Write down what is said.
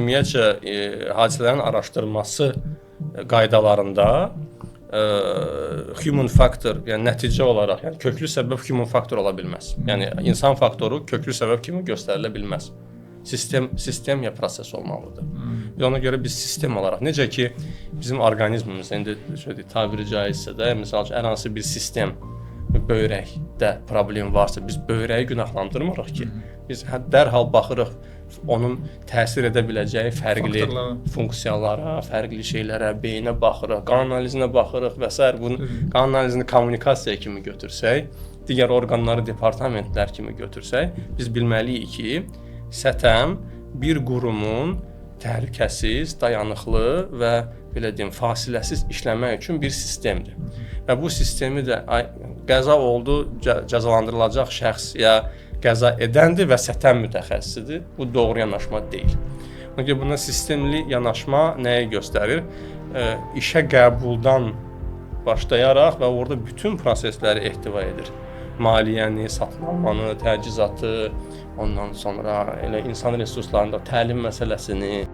Ümumiyyətcə, hadisələrin araşdırılması qaydalarında human factor, yəni nəticə olaraq, yəni köklü səbəb human factor ola bilməz. Yəni insan faktoru köklü səbəb kimi göstərilə bilməz. Sistem ya proses olmalıdır. Ona görə biz sistem olaraq, necə ki bizim orqanizmimiz, indi tabiri caizsə də, məsəl üçün hər hansı bir sistem, böyrəkdə problem varsa, biz böyrəyi günahlandırmırıq ki, biz dərhal baxırıq onun təsir edə biləcəyi fərqli funksiyalara, fərqli şeylərə, beyinə baxırıq, qan analizinə baxırıq və s. Bunun qan analizini kommunikasiya kimi götürsək, digər orqanları, departamentlər kimi götürsək, biz bilməliyik ki, sətəm bir qurumun təhlükəsiz, dayanıqlı və belə deyim, fasiləsiz işləmək üçün bir sistemdir. Və bu sistemi də qəza oldu, cəzalandırılacaq şəxs ya qəza edəndir və sətəm mütəxəssisidir. Bu doğru yanaşma deyil. Ona görə buna sistemli yanaşma nəyi göstərir? İşə qəbuldan başlayaraq və orada bütün prosesləri ehtiva edir. Maliyyəni, satın almanı, təchizatı, ondan sonra elə insan resurslarında təlim məsələsini,